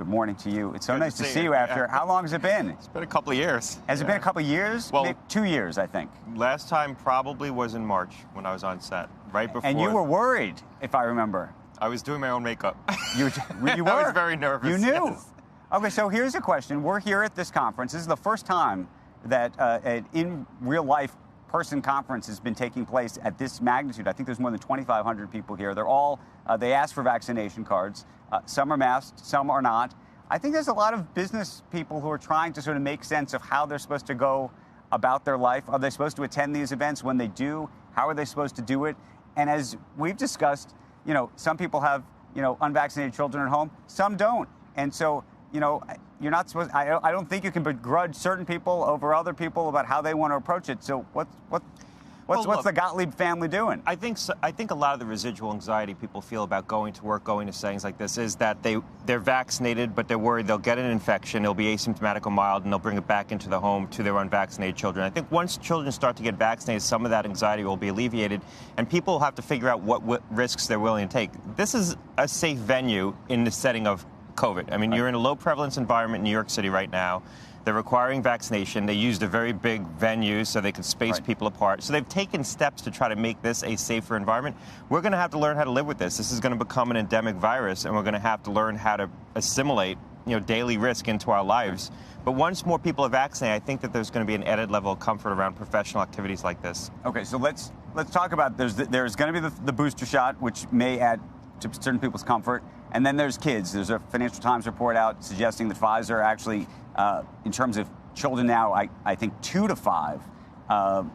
Good morning to you. It's so Good nice to see you Yeah. after. How long has it been? It's been a couple of years. Has it been a couple of years? Well, Maybe 2 years, I think. Last time probably was in March when I was on set, right before. And you were worried, if I remember. I was doing my own makeup. You were? I was very nervous. You knew? Yes. Okay, so here's a question. We're here at this conference. This is the first time that an in real life person conference has been taking place at this magnitude. I think there's more than 2,500 people here. They're all, they asked for vaccination cards. Some are masked, some are not. I think there's a lot of business people who are trying to sort of make sense of how they're supposed to go about their life. Are they supposed to attend these events? When they do, how are they supposed to do it? And as we've discussed, you know, some people have, you know, unvaccinated children at home, some don't. And so, you know, you're not supposed, I don't think you can begrudge certain people over other people about how they want to approach it. So what's the Gottlieb family doing? I think a lot of the residual anxiety people feel about going to work, going to settings like this is that they're vaccinated, but they're worried they'll get an infection, it'll be asymptomatic or mild, and they'll bring it back into the home to their unvaccinated children. I think once children start to get vaccinated, some of that anxiety will be alleviated, and people will have to figure out what risks they're willing to take. This is a safe venue in the setting of COVID. I mean, you're in a low prevalence environment in New York City right now. They're requiring vaccination. They used a very big venue so they could space people apart. So they've taken steps to try to make this a safer environment. We're going to have to learn how to live with this. This is going to become an endemic virus, and we're going to have to learn how to assimilate, you know, daily risk into our lives. But once more people are vaccinated, I think that there's going to be an added level of comfort around professional activities like this. Okay, so let's talk about there's going to be the booster shot, which may add to certain people's comfort. And then there's kids. There's a Financial Times report out suggesting that Pfizer actually, in terms of children now, I think 2 to 5,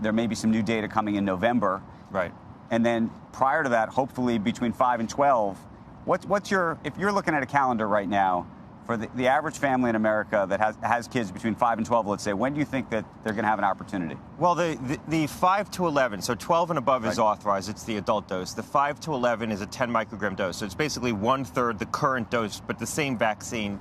there may be some new data coming in November. Right. And then prior to that, hopefully between 5 and 12, what's your, if you're looking at a calendar right now, for the average family in America that has kids between 5 and 12, let's say, when do you think that they're going to have an opportunity? Well, the 5 to 11, so 12 and above is authorized. It's the adult dose. The 5 to 11 is a 10 microgram dose. So it's basically 1/3 the current dose, but the same vaccine.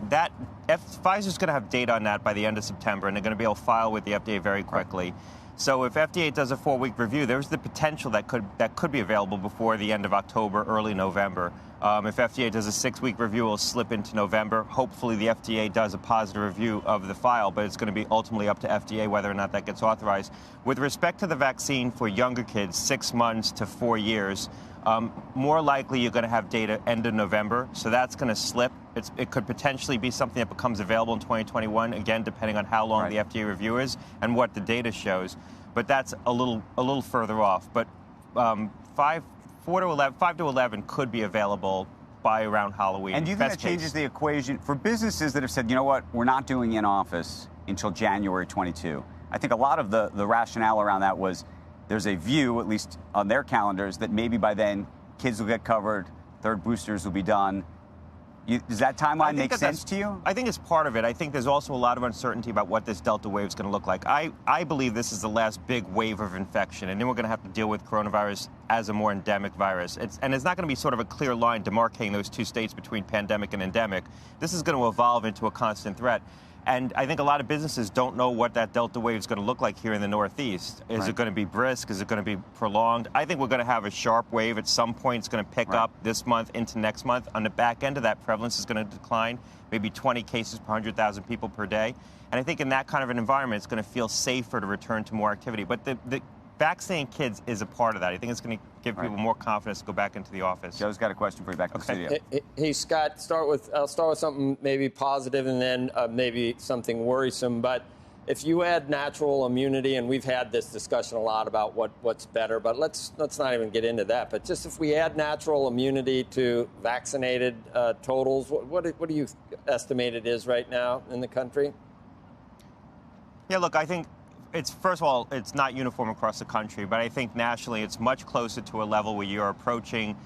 Pfizer's going to have data on that by the end of September, and they're going to be able to file with the FDA very quickly. So if FDA does a 4-week review, there's the potential that could be available before the end of October, early November. If FDA does a 6-week review, it'll slip into November. Hopefully the FDA does a positive review of the file, but it's going to be ultimately up to FDA whether or not that gets authorized. With respect to the vaccine for younger kids, 6 months to 4 years, more likely you're going to have data end of November, so that's going to slip. It could potentially be something that becomes available in 2021, again, depending on how long the FDA review is and what the data shows. But that's a little further off. But 5 to 11 could be available by around Halloween. And do you think that changes the equation for businesses that have said, you know what, we're not doing in-office until January 22? I think a lot of the rationale around that was there's a view, at least on their calendars, that maybe by then kids will get covered, third boosters will be done. Does that timeline make sense to you? I think it's part of it. I think there's also a lot of uncertainty about what this Delta wave is going to look like. I believe this is the last big wave of infection, and then we're going to have to deal with coronavirus as a more endemic virus. And it's not going to be sort of a clear line demarcating those two states between pandemic and endemic. This is going to evolve into a constant threat. And I think a lot of businesses don't know what that Delta wave is going to look like here in the Northeast. Is it going to be brisk? Is it going to be prolonged? I think we're going to have a sharp wave at some point. It's going to pick up this month into next month. On the back end of that, prevalence is going to decline, maybe 20 cases per 100,000 people per day. And I think in that kind of an environment, it's going to feel safer to return to more activity. But the vaccinating kids is a part of that. I think it's going to give people more confidence to go back into the office. Joe's got a question for you back in the studio. Hey, Scott, I'll start with something maybe positive and then maybe something worrisome. But if you add natural immunity, and we've had this discussion a lot about what's better, but let's not even get into that. But just if we add natural immunity to vaccinated totals, what do you estimate it is right now in the country? Yeah, look, I think first of all, it's not uniform across the country, but I think nationally it's much closer to a level where you're approaching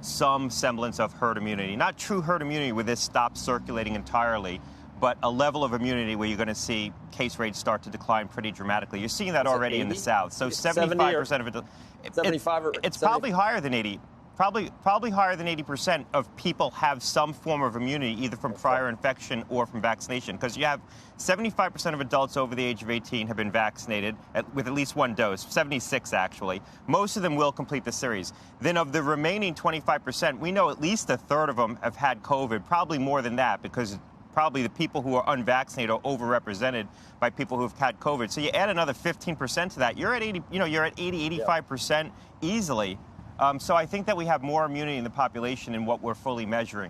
some semblance of herd immunity. Not true herd immunity where this stops circulating entirely, but a level of immunity where you're going to see case rates start to decline pretty dramatically. You're seeing that already in the South. So 75% of it. 75 or it's probably higher than 80. probably higher than 80% of people have some form of immunity, either from prior infection or from vaccination, because you have 75% of adults over the age of 18 have been vaccinated with at least one dose, 76 actually. Most of them will complete the series. Then of the remaining 25%, we know at least a third of them have had COVID, probably more than that, because probably the people who are unvaccinated are overrepresented by people who have had COVID. So you add another 15% to that, you're at 80, you're at 85% easily. So I think that we have more immunity in the population than what we're fully measuring.